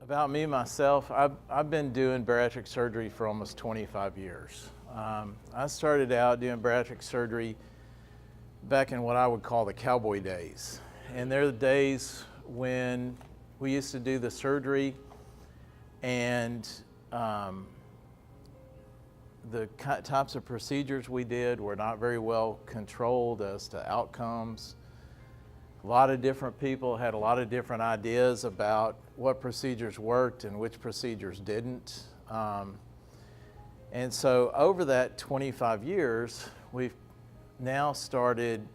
About me, myself, I've been doing bariatric surgery for almost 25 years. I started out doing bariatric surgery back in what I would call the cowboy days. And they're the days when we used to do the surgery and the types of procedures we did were not very well controlled as to outcomes. A lot of different people had a lot of different ideas about what procedures worked and which procedures didn't. And so over that 25 years, we've now started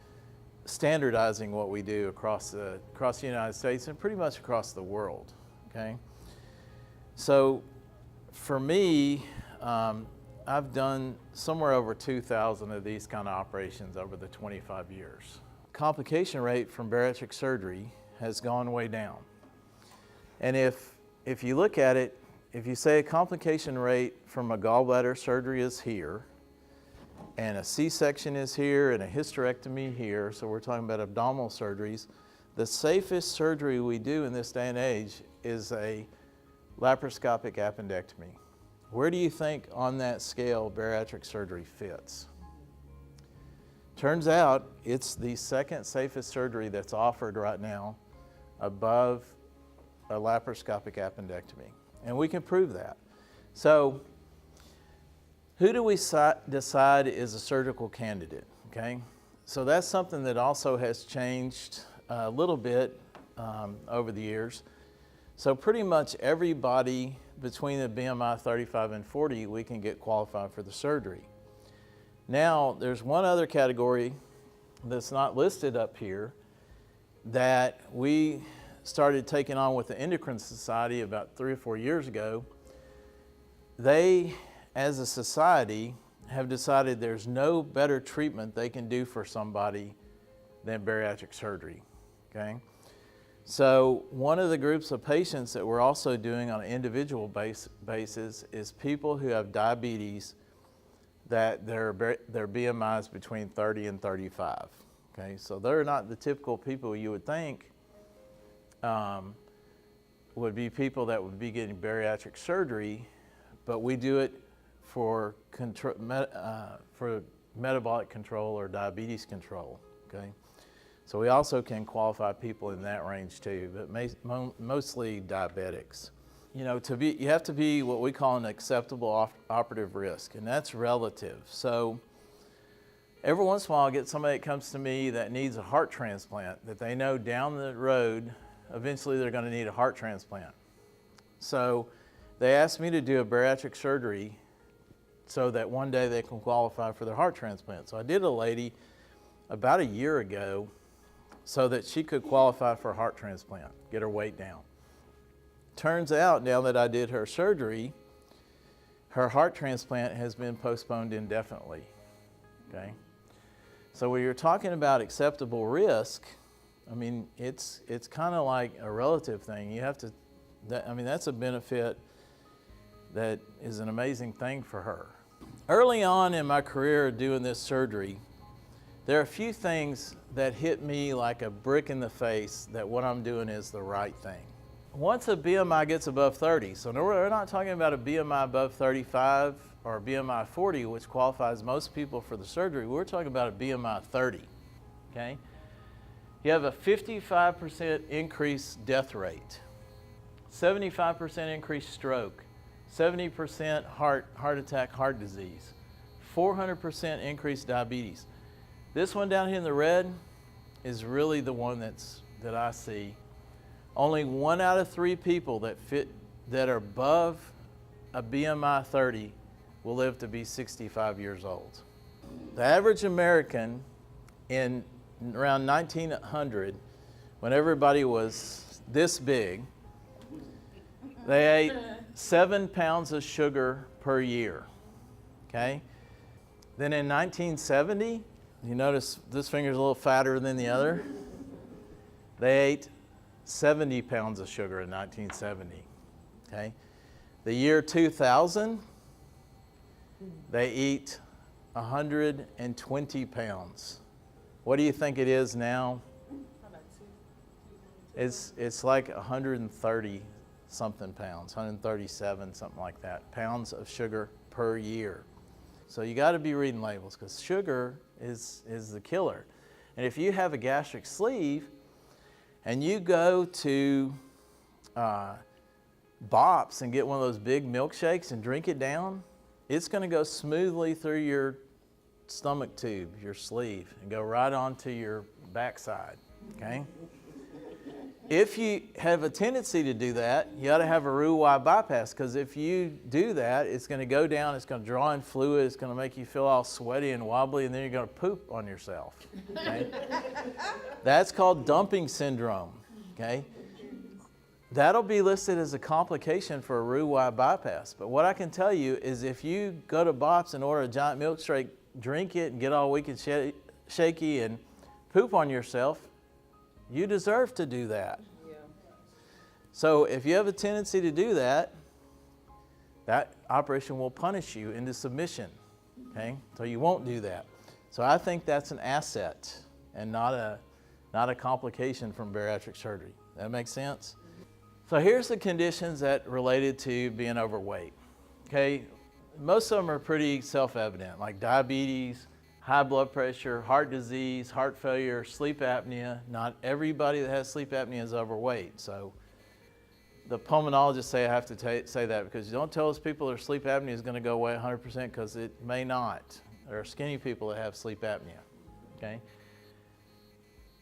standardizing what we do across the United States and pretty much across the world, okay? So for me, I've done somewhere over 2,000 of these kind of operations over the 25 years. Complication rate from bariatric surgery has gone way down. And if you look at it, if you say a complication rate from a gallbladder surgery is here, and a C-section is here, and a hysterectomy here, so we're talking about abdominal surgeries, the safest surgery we do in this day and age is a laparoscopic appendectomy. Where do you think on that scale bariatric surgery fits? Turns out it's the second safest surgery that's offered right now above a laparoscopic appendectomy. And we can prove that. So who do we decide is a surgical candidate, okay? So that's something that also has changed a little bit over the years. So pretty much everybody between the BMI 35 and 40, we can get qualified for the surgery. Now, there's one other category that's not listed up here that we started taking on with the Endocrine Society about 3 or 4 years ago. They, as a society, have decided there's no better treatment they can do for somebody than bariatric surgery, okay? So one of the groups of patients that we're also doing on an individual basis is people who have diabetes that their BMI is between 30 and 35, okay? So they're not the typical people you would think would be people that would be getting bariatric surgery, but we do it for metabolic control or diabetes control, okay? So we also can qualify people in that range too, but mostly diabetics. You know, you have to be what we call an acceptable operative risk, and that's relative. So every once in a while I get somebody that comes to me that needs a heart transplant, that they know down the road, eventually they're going to need a heart transplant. So they asked me to do a bariatric surgery so that one day they can qualify for their heart transplant. So I did a lady about a year ago so that she could qualify for a heart transplant, get her weight down. Turns out, now that I did her surgery, her heart transplant has been postponed indefinitely, okay? So when you're talking about acceptable risk, I mean, it's kind of like a relative thing. You have to, that's a benefit that is an amazing thing for her. Early on in my career doing this surgery, there are a few things that hit me like a brick in the face that what I'm doing is the right thing. Once a BMI gets above 30, so we're not talking about a BMI above 35 or a BMI 40, which qualifies most people for the surgery. We're talking about a BMI 30, okay? You have a 55% increased death rate, 75% increased stroke, 70% heart attack, heart disease, 400% increased diabetes. This one down here in the red is really the one that I see. Only 1 out of 3 people that are above a BMI 30 will live to be 65 years old. The average American in around 1900, when everybody was this big, they ate 7 pounds of sugar per year, okay? Then in 1970, you notice this finger's a little fatter than the other. They ate 70 pounds of sugar in 1970, okay? The year 2000, they eat 120 pounds. What do you think it is now? It's like 130 something pounds, 137, something like that, pounds of sugar per year. So you got to be reading labels because sugar is the killer. And if you have a gastric sleeve and you go to Bops and get one of those big milkshakes and drink it down, it's going to go smoothly through your stomach tube, your sleeve, and go right onto your backside, okay? If you have a tendency to do that, you ought to have a Roux-en-Y bypass, because if you do that, it's going to go down, it's going to draw in fluid, it's going to make you feel all sweaty and wobbly, and then you're going to poop on yourself. Okay? That's called dumping syndrome. Okay? That'll be listed as a complication for a Roux-en-Y bypass. But what I can tell you is if you go to Bops and order a giant milkshake, drink it, and get all weak and shaky and poop on yourself, you deserve to do that. Yeah. So if you have a tendency to do that, that operation will punish you into submission. Okay? So you won't do that. So I think that's an asset and not a complication from bariatric surgery. That makes sense? So here's the conditions that related to being overweight. Okay? Most of them are pretty self-evident, like diabetes, high blood pressure, heart disease, heart failure, sleep apnea. Not everybody that has sleep apnea is overweight. So the pulmonologists say I have to say that because you don't tell those people their sleep apnea is going to go away 100% because it may not. There are skinny people that have sleep apnea. Okay?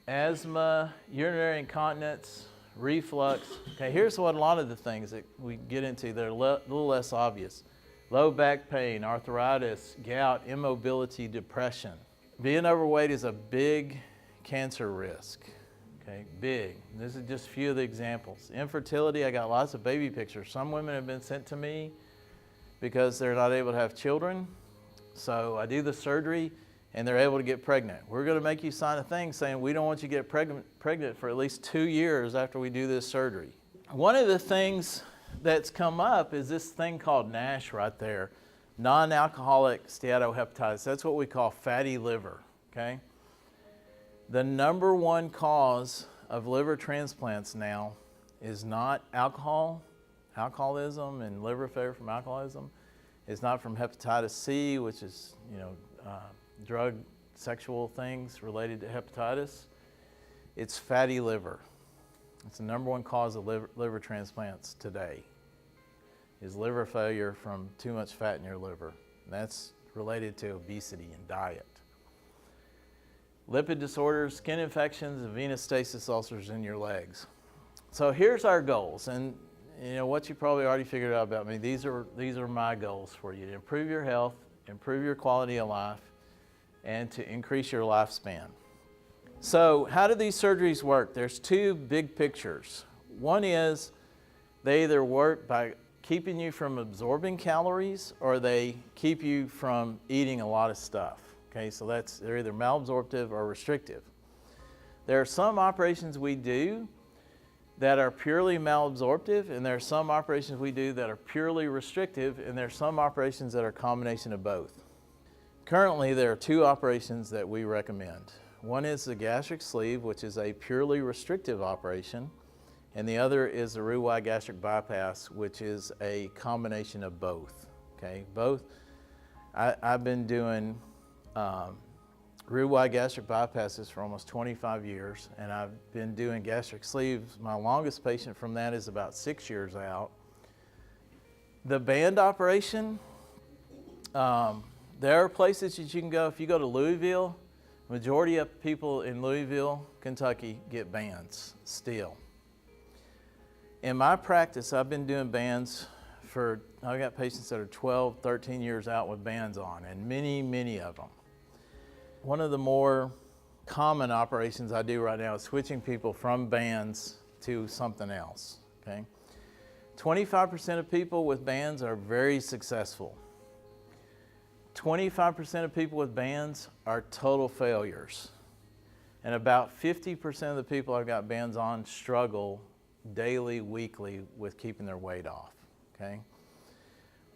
Asthma, urinary incontinence, reflux. Okay, here's what a lot of the things that we get into that are a little less obvious. Low back pain, arthritis, gout, immobility, depression. Being overweight is a big cancer risk, okay, big. This is just a few of the examples. Infertility, I got lots of baby pictures. Some women have been sent to me because they're not able to have children. So I do the surgery and they're able to get pregnant. We're going to make you sign a thing saying we don't want you to get pregnant for at least 2 years after we do this surgery. One of the things that's come up is this thing called NASH right there, non-alcoholic steatohepatitis. That's what we call fatty liver, okay? The number one cause of liver transplants now is not alcoholism and liver failure from alcoholism. It's not from hepatitis C, which is, drug sexual things related to hepatitis. It's fatty liver. It's the number one cause of liver transplants today, is liver failure from too much fat in your liver. And that's related to obesity and diet. Lipid disorders, skin infections, and venous stasis ulcers in your legs. So here's our goals. And what you probably already figured out about me, these are my goals for you: to improve your health, improve your quality of life, and to increase your lifespan. So how do these surgeries work? There's two big pictures. One is they either work by keeping you from absorbing calories or they keep you from eating a lot of stuff. Okay, so they're either malabsorptive or restrictive. There are some operations we do that are purely malabsorptive, and there are some operations we do that are purely restrictive, and there are some operations that are a combination of both. Currently, there are two operations that we recommend. One is the gastric sleeve, which is a purely restrictive operation, and the other is the Roux-en-Y gastric bypass, which is a combination of both. Okay, both. I've been doing Roux-en-Y gastric bypasses for almost 25 years, and I've been doing gastric sleeves. My longest patient from that is about 6 years out. The band operation, there are places that you can go. If you go to Louisville, majority of people in Louisville, Kentucky get bands still. In my practice, I've been doing bands I've got patients that are 12, 13 years out with bands on, and many, many of them. One of the more common operations I do right now is switching people from bands to something else, okay? 25% of people with bands are very successful. 25% of people with bands are total failures. And about 50% of the people I've got bands on struggle daily, weekly with keeping their weight off, okay?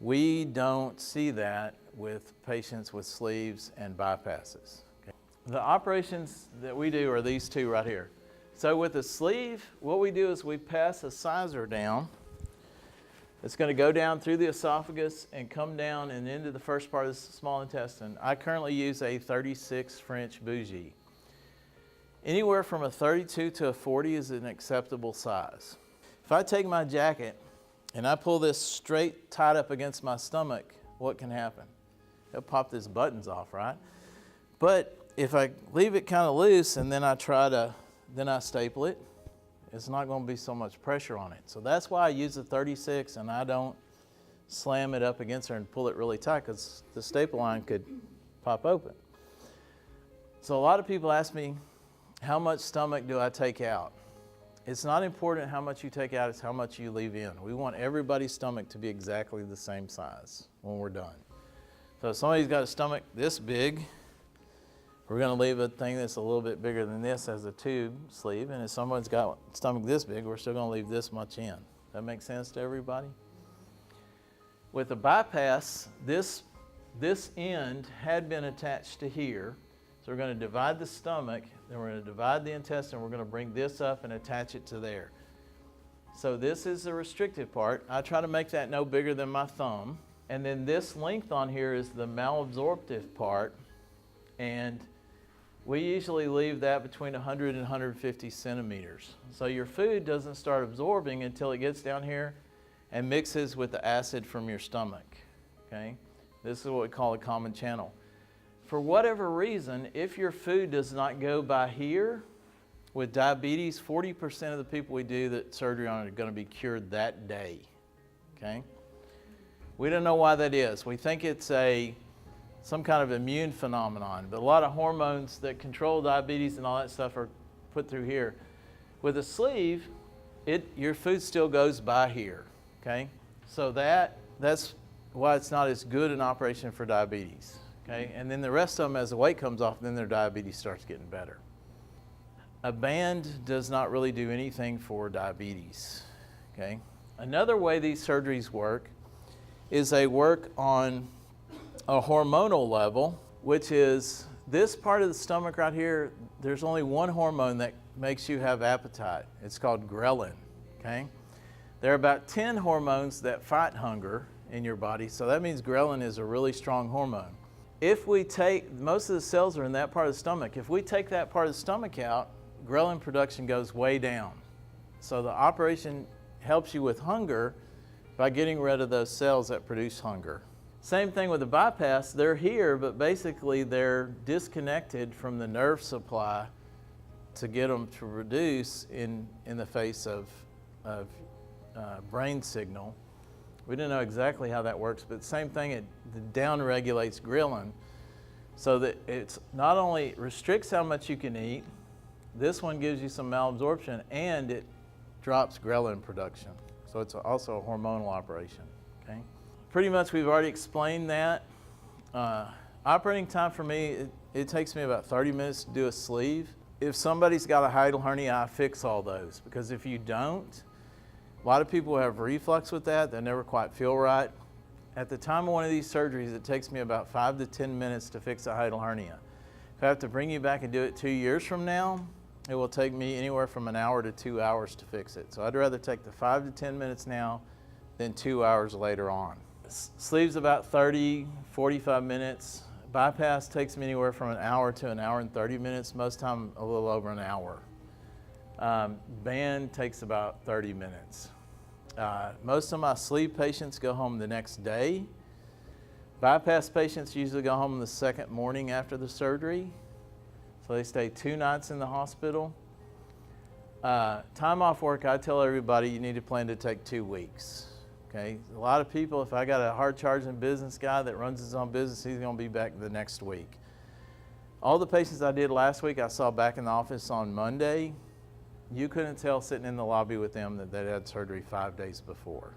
We don't see that with patients with sleeves and bypasses. Okay? The operations that we do are these two right here. So with the sleeve, what we do is we pass a sizer down It's going to go down through the esophagus and come down and into the first part of the small intestine. I currently use a 36 French bougie. Anywhere from a 32 to a 40 is an acceptable size. If I take my jacket and I pull this straight tied up against my stomach, what can happen? It'll pop these buttons off, right? But if I leave it kind of loose and then I staple it, it's not going to be so much pressure on it. So that's why I use the 36 and I don't slam it up against her and pull it really tight, because the staple line could pop open. So a lot of people ask me, how much stomach do I take out? It's not important how much you take out, it's how much you leave in. We want everybody's stomach to be exactly the same size when we're done. So if somebody's got a stomach this big, we're going to leave a thing that's a little bit bigger than this as a tube sleeve. And if someone's got a stomach this big, we're still going to leave this much in. That makes sense to everybody? With a bypass, this end had been attached to here. So we're going to divide the stomach, then we're going to divide the intestine, we're going to bring this up and attach it to there. So this is the restrictive part. I try to make that no bigger than my thumb. And then this length on here is the malabsorptive part. And we usually leave that between 100 and 150 centimeters. So your food doesn't start absorbing until it gets down here and mixes with the acid from your stomach. Okay? This is what we call a common channel. For whatever reason, if your food does not go by here, with diabetes, 40% of the people we do that surgery on are going to be cured that day. Okay? We don't know why that is. We think it's some kind of immune phenomenon, but a lot of hormones that control diabetes and all that stuff are put through here. With a sleeve, your food still goes by here. Okay? So that's why it's not as good an operation for diabetes. Okay? And then the rest of them, as the weight comes off, then their diabetes starts getting better. A band does not really do anything for diabetes. Okay? Another way these surgeries work is they work on a hormonal level, which is this part of the stomach right here. There's only one hormone that makes you have appetite. It's called ghrelin. Okay? There are about 10 hormones that fight hunger in your body, so that means ghrelin is a really strong hormone. If we take, most of the cells are in that part of the stomach. If we take that part of the stomach out, ghrelin production goes way down. So the operation helps you with hunger by getting rid of those cells that produce hunger. Same thing with the bypass. They're here, but basically they're disconnected from the nerve supply to get them to reduce in the face of brain signal. We don't know exactly how that works, but same thing, it down regulates ghrelin so that it's not only restricts how much you can eat, this one gives you some malabsorption, and it drops ghrelin production. So it's also a hormonal operation. Okay? Pretty much we've already explained that. Operating time for me, it takes me about 30 minutes to do a sleeve. If somebody's got a hiatal hernia, I fix all those, because if you don't, a lot of people have reflux with that. They never quite feel right. At the time of one of these surgeries, it takes me about 5 to 10 minutes to fix a hiatal hernia. If I have to bring you back and do it 2 years from now, it will take me anywhere from an hour to 2 hours to fix it. So I'd rather take the 5 to 10 minutes now than 2 hours later on. Sleeves about 30, 45 minutes. Bypass takes me anywhere from an hour to an hour and 30 minutes, most time a little over an hour. Band takes about 30 minutes. Most of my sleeve patients go home the next day. Bypass patients usually go home the second morning after the surgery. So they stay 2 nights in the hospital. Time off work, I tell everybody you need to plan to take 2 weeks. Okay? A lot of people, if I got a hard charging business guy that runs his own business, he's going to be back the next week. All the patients I did last week, I saw back in the office on Monday. You couldn't tell sitting in the lobby with them that they'd had surgery 5 days before.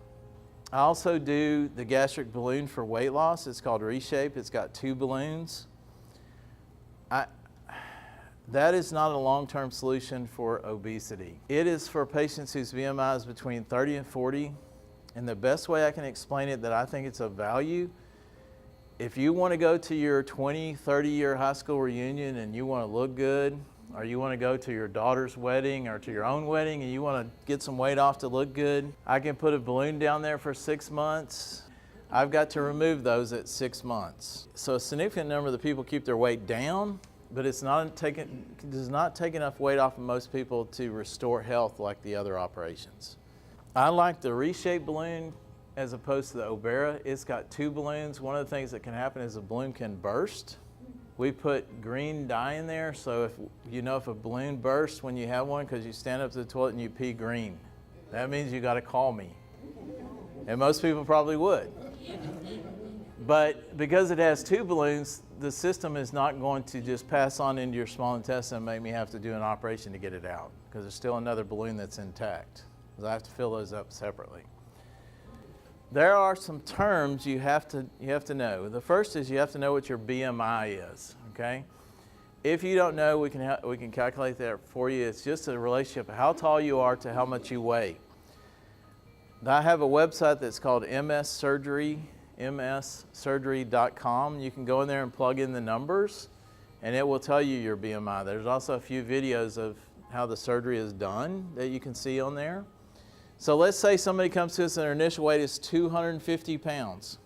I also do the gastric balloon for weight loss. It's called Reshape. It's got 2 balloons. That is not a long-term solution for obesity. It is for patients whose BMI is between 30 and 40. And the best way I can explain it, that I think it's of value, if you want to go to your 20, 30-year high school reunion and you want to look good, or you want to go to your daughter's wedding or to your own wedding and you want to get some weight off to look good, I can put a balloon down there for 6 months. I've got to remove those at 6 months. So a significant number of the people keep their weight down, but does not take enough weight off of most people to restore health like the other operations. I like the Reshape balloon as opposed to the Obera. It's got 2 balloons. One of the things that can happen is a balloon can burst. We put green dye in there, so if a balloon bursts when you have one, because you stand up to the toilet and you pee green, that means you got to call me. And most people probably would. But because it has 2 balloons, the system is not going to just pass on into your small intestine and make me have to do an operation to get it out, because there's still another balloon that's intact, because I have to fill those up separately. There are some terms you have to know. The first is you have to know what your BMI is, okay? If you don't know, we can calculate that for you. It's just a relationship of how tall you are to how much you weigh. I have a website that's called mssurgery.com. You can go in there and plug in the numbers, and it will tell you your BMI. There's also a few videos of how the surgery is done that you can see on there. So let's say somebody comes to us and their initial weight is 250 pounds.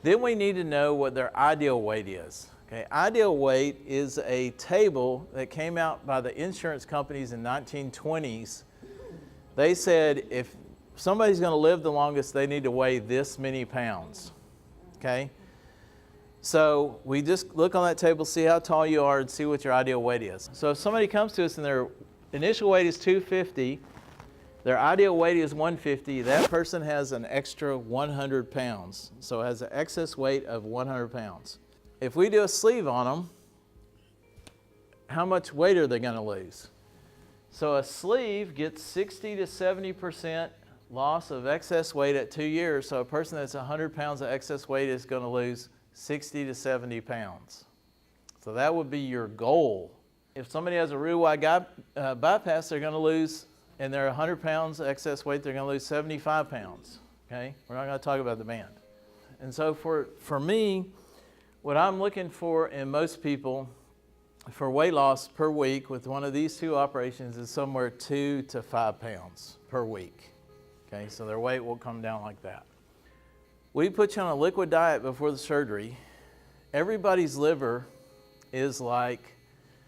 Then we need to know what their ideal weight is. Okay, ideal weight is a table that came out by the insurance companies in 1920s. They said if somebody's going to live the longest, they need to weigh this many pounds. Okay? So we just look on that table, see how tall you are, and see what your ideal weight is. So if somebody comes to us and their initial weight is 250, their ideal weight is 150, that person has an extra 100 pounds. So it has an excess weight of 100 pounds. If we do a sleeve on them, how much weight are they going to lose? So a sleeve gets 60 to 70% loss of excess weight at 2 years. So a person that's 100 pounds of excess weight is going to lose 60 to 70 pounds. So that would be your goal. If somebody has a real wide bypass, they're going to lose, and they're 100 pounds excess weight, they're going to lose 75 pounds. Okay? We're not going to talk about the band. And so for me, what I'm looking for in most people for weight loss per week with one of these 2 operations is somewhere 2 to 5 pounds per week. Okay, so their weight will come down like that. We put you on a liquid diet before the surgery. Everybody's liver is like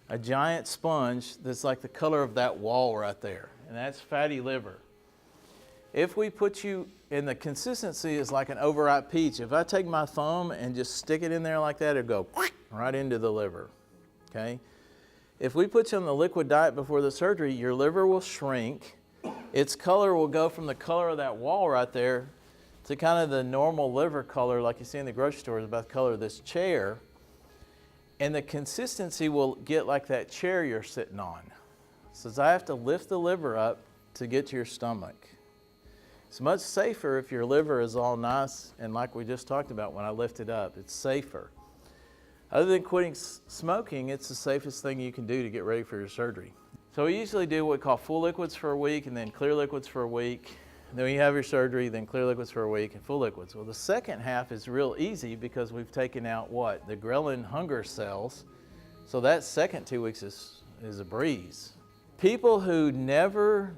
a giant sponge that's like the color of that wall right there, and that's fatty liver. If we put you, and the consistency is like an overripe peach. If I take my thumb and just stick it in there like that, it'll go right into the liver, okay? If we put you on the liquid diet before the surgery, your liver will shrink. Its color will go from the color of that wall right there to kind of the normal liver color like you see in the grocery store, is about the color of this chair. And the consistency will get like that chair you're sitting on. So I have to lift the liver up to get to your stomach. It's much safer if your liver is all nice and like we just talked about when I lift it up. It's safer. Other than quitting smoking, it's the safest thing you can do to get ready for your surgery. So we usually do what we call full liquids for a week and then clear liquids for a week. Then when you have your surgery, then clear liquids for a week and full liquids. Well, the second half is real easy because we've taken out what? The ghrelin hunger cells. So that second 2 weeks is a breeze. People who never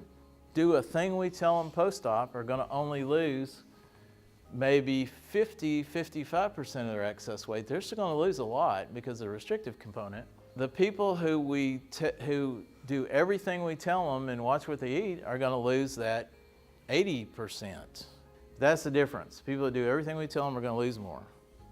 do a thing we tell them post-op are going to only lose maybe 50-55% of their excess weight. They're still going to lose a lot because of the restrictive component. The people who do everything we tell them and watch what they eat are going to lose that 80%. That's the difference. People that do everything we tell them are going to lose more.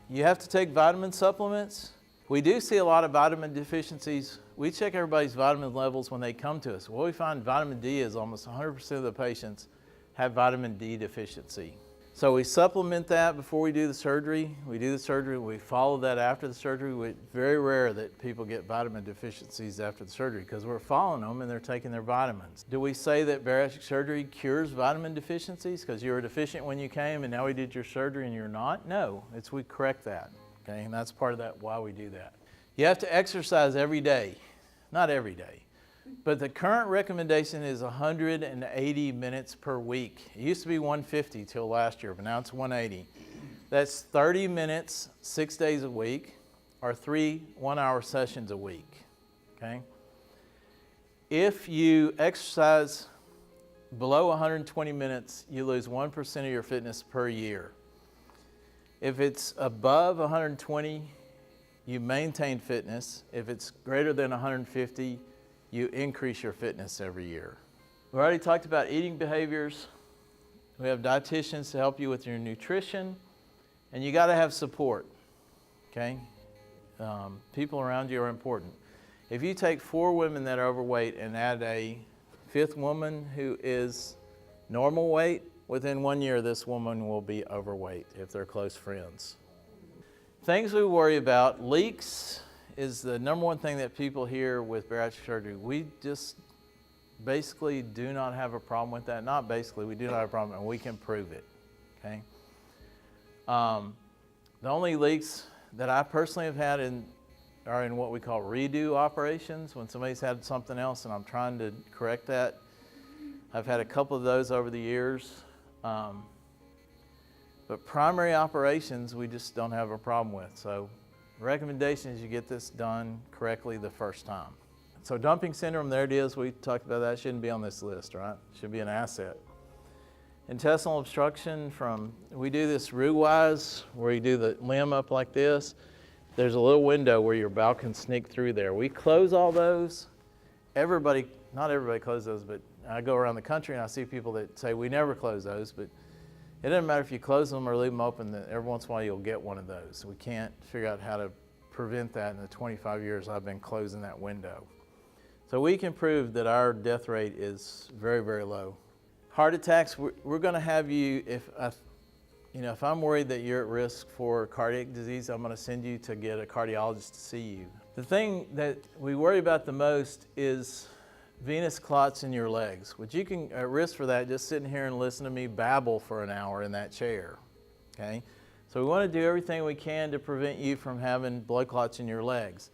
You have to take vitamin supplements. We do see a lot of vitamin deficiencies. We check everybody's vitamin levels when they come to us. What we find vitamin D is almost 100% of the patients have vitamin D deficiency. So we supplement that before we do the surgery. We do the surgery, we follow that after the surgery. It's very rare that people get vitamin deficiencies after the surgery because we're following them and they're taking their vitamins. Do we say that bariatric surgery cures vitamin deficiencies because you were deficient when you came and now we did your surgery and you're not? No, we correct that, okay? And that's part of that, why we do that. You have to exercise every day. Not every day. But the current recommendation is 180 minutes per week. It used to be 150 till last year, but now it's 180. That's 30 minutes, 6 days a week, or 3 one-hour sessions a week, okay? If you exercise below 120 minutes, you lose 1% of your fitness per year. If it's above 120, you maintain fitness. If it's greater than 150, you increase your fitness every year. We already talked about eating behaviors. We have dietitians to help you with your nutrition, and you got to have support, okay? People around you are important. If you take 4 women that are overweight and add a 5th woman who is normal weight, within 1 year this woman will be overweight if they're close friends. Things we worry about, leaks is the number one thing that people hear with bariatric surgery. We just basically do not have a problem with that. Not basically, we do not have a problem, and we can prove it, okay? The only leaks that I personally have had are in what we call redo operations, when somebody's had something else and I'm trying to correct that. I've had a couple of those over the years. But primary operations, we just don't have a problem with. So the recommendation is you get this done correctly the first time. So dumping syndrome, there it is. We talked about that. Shouldn't be on this list, right? Should be an asset. Intestinal obstruction we do this roux-wise, where you do the limb up like this. There's a little window where your bowel can sneak through there. We close all those. Not everybody closes those, but I go around the country and I see people that say we never close those, but it doesn't matter if you close them or leave them open, that every once in a while you'll get one of those. We can't figure out how to prevent that in the 25 years I've been closing that window. So we can prove that our death rate is very, very low. Heart attacks, we're going to have you, if I'm worried that you're at risk for cardiac disease, I'm going to send you to get a cardiologist to see you. The thing that we worry about the most is venous clots in your legs, which you can at risk for that just sitting here and listen to me babble for an hour in that chair, okay? So we want to do everything we can to prevent you from having blood clots in your legs.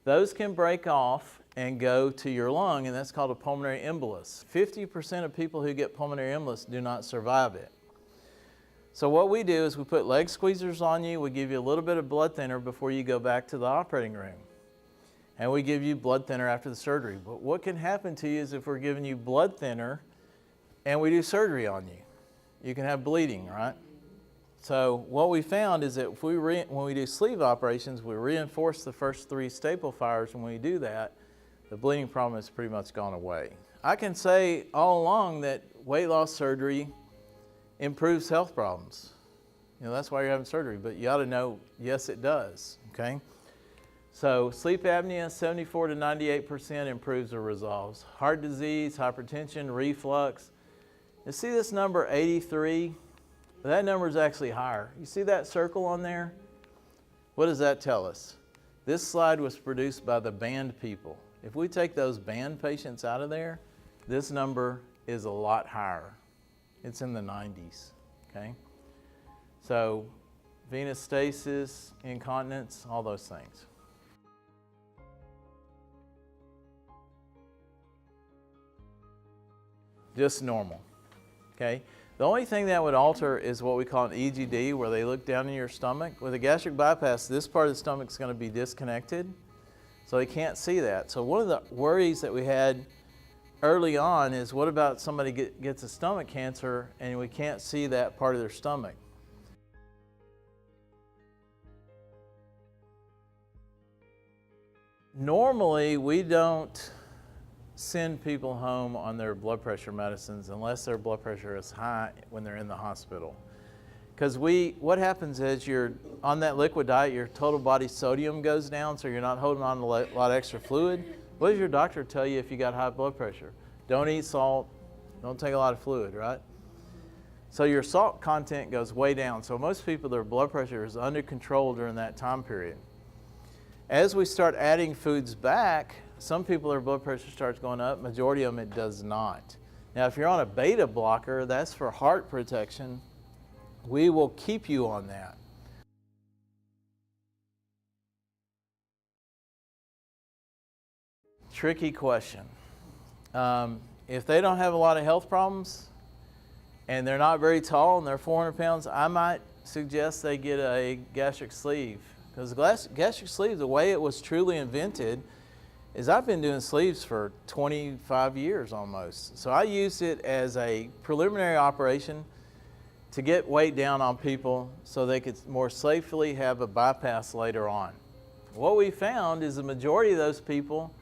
Those can break off and go to your lung, and that's called a pulmonary embolus. 50% of people who get pulmonary embolus do not survive it. So what we do is we put leg squeezers on you, we give you a little bit of blood thinner before you go back to the operating room. And we give you blood thinner after the surgery. But what can happen to you is if we're giving you blood thinner and we do surgery on you, you can have bleeding, right? So what we found is that when we do sleeve operations, we reinforce the first 3 staple fibers, and when we do that, the bleeding problem has pretty much gone away. I can say all along that weight loss surgery improves health problems. That's why you're having surgery, but you ought to know, yes, it does, okay? So sleep apnea, 74 to 98% improves or resolves. Heart disease, hypertension, reflux. You see this number 83? That number is actually higher. You see that circle on there? What does that tell us? This slide was produced by the band people. If we take those band patients out of there, this number is a lot higher. It's in the 90s, okay? So venous stasis, incontinence, all those things. Just normal, okay? The only thing that would alter is what we call an EGD, where they look down in your stomach. With a gastric bypass, this part of the stomach is going to be disconnected, so they can't see that. So one of the worries that we had early on is, what about somebody gets a stomach cancer and we can't see that part of their stomach? Normally, we don't send people home on their blood pressure medicines unless their blood pressure is high when they're in the hospital. Because what happens is you're on that liquid diet, your total body sodium goes down, so you're not holding on to a lot of extra fluid. What does your doctor tell you if you got high blood pressure? Don't eat salt, don't take a lot of fluid, right? So your salt content goes way down. So most people, their blood pressure is under control during that time period. As we start adding foods back, some people, their blood pressure starts going up. Majority of them, it does not. Now, if you're on a beta blocker, that's for heart protection. We will keep you on that. Tricky question. If they don't have a lot of health problems and they're not very tall and they're 400 pounds, I might suggest they get a gastric sleeve. Because gastric sleeve, the way it was truly invented, is I've been doing sleeves for 25 years almost. So I use it as a preliminary operation to get weight down on people so they could more safely have a bypass later on. What we found is the majority of those people,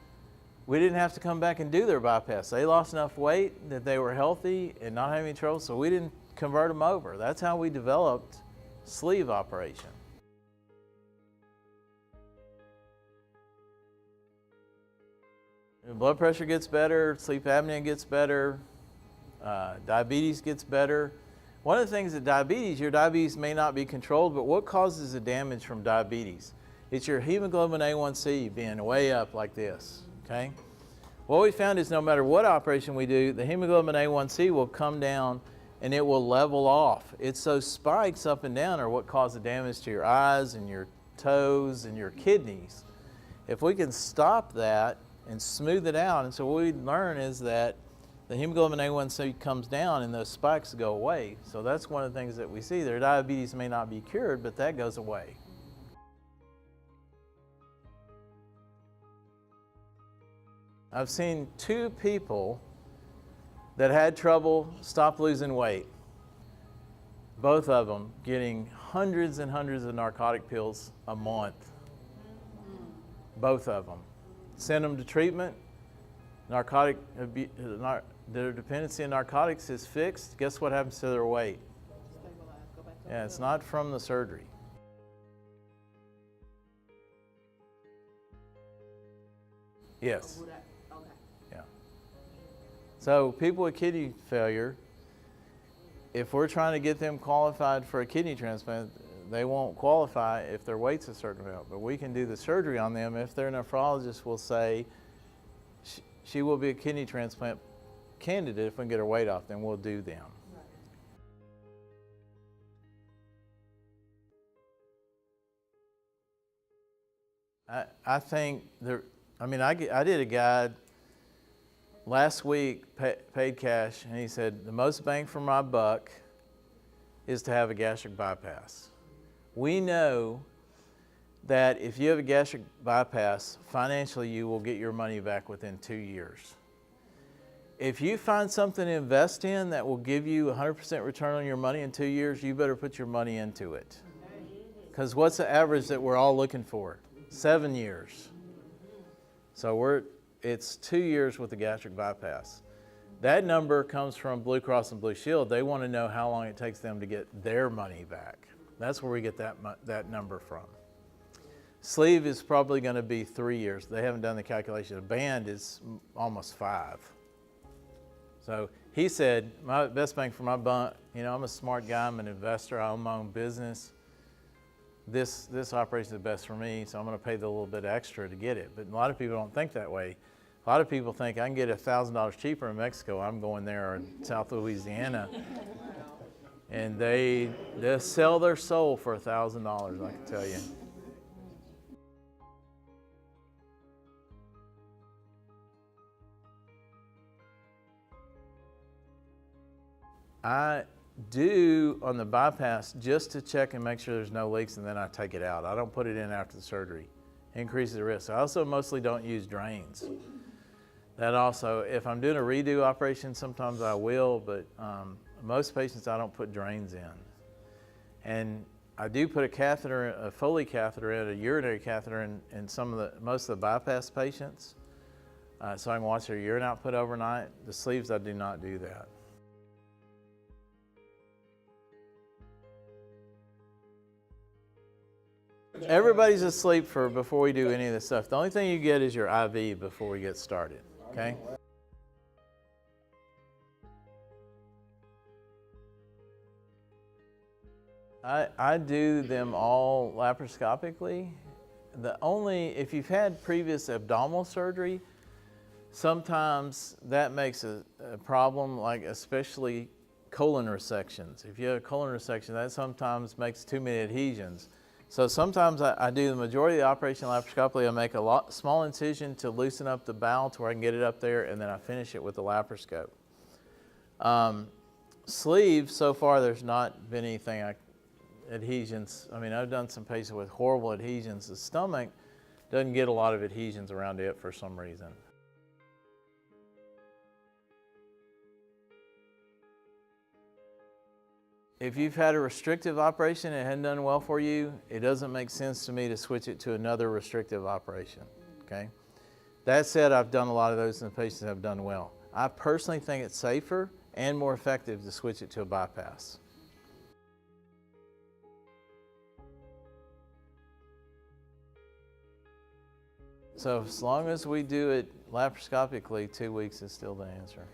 we didn't have to come back and do their bypass. They lost enough weight that they were healthy and not having any trouble, so we didn't convert them over. That's how we developed sleeve operation. Blood pressure gets better, sleep apnea gets better, diabetes gets better. One of the things that your diabetes may not be controlled, but what causes the damage from diabetes? It's your hemoglobin A1C being way up like this, okay? What we found is no matter what operation we do, the hemoglobin A1C will come down and it will level off. It's those spikes up and down are what cause the damage to your eyes and your toes and your kidneys. If we can stop that and smooth it out, and so what we learn is that the hemoglobin A1C comes down and those spikes go away. So that's one of the things that we see. Their diabetes may not be cured, but that goes away. I've seen 2 people that had trouble stop losing weight. Both of them getting hundreds and hundreds of narcotic pills a month. Both of them. Send them to treatment. Their dependency on narcotics is fixed. Guess what happens to their weight? Yeah, it's not from the surgery. Yes. Yeah. So people with kidney failure, if we're trying to get them qualified for a kidney transplant, they won't qualify if their weight's a certain amount. But we can do the surgery on them if their nephrologist will say she will be a kidney transplant candidate if we can get her weight off, then we'll do them. I think I did a guide last week, paid cash, and he said the most bang for my buck is to have a gastric bypass. We know that if you have a gastric bypass, financially you will get your money back within 2 years. If you find something to invest in that will give you 100% return on your money in 2 years, you better put your money into it. Because what's the average that we're all looking for? 7 years. So it's 2 years with the gastric bypass. That number comes from Blue Cross and Blue Shield. They want to know how long it takes them to get their money back. That's where we get that number from. Sleeve is probably going to be 3 years. They haven't done the calculation. A band is almost 5. So he said, my best bang for my buck, I'm a smart guy, I'm an investor, I own my own business. This operation is the best for me, so I'm going to pay the little bit extra to get it. But a lot of people don't think that way. A lot of people think I can get $1,000 cheaper in Mexico. I'm going there, or in South Louisiana. And they'll sell their soul for $1,000, I can tell you. I do on the bypass just to check and make sure there's no leaks, and then I take it out. I don't put it in after the surgery. It increases the risk. I also mostly don't use drains. That also, if I'm doing a redo operation, sometimes I will, but most patients I don't put drains in. And I do put a catheter, a Foley catheter in, a urinary catheter in most of the bypass patients, so I can watch their urine output overnight. The sleeves, I do not do that. Everybody's asleep before we do any of this stuff. The only thing you get is your IV before we get started, okay? I do them all laparoscopically. If you've had previous abdominal surgery, sometimes that makes a problem, like especially colon resections. If you have a colon resection, that sometimes makes too many adhesions. So sometimes I do the majority of the operation laparoscopically. I make a small incision to loosen up the bowel to where I can get it up there, and then I finish it with the laparoscope. Sleeve, so far there's not been anything adhesions. I mean, I've done some patients with horrible adhesions. The stomach, doesn't get a lot of adhesions around it for some reason. If you've had a restrictive operation and it hadn't done well for you, it doesn't make sense to me to switch it to another restrictive operation, okay? That said, I've done a lot of those and the patients have done well. I personally think it's safer and more effective to switch it to a bypass. So as long as we do it laparoscopically, 2 weeks is still the answer.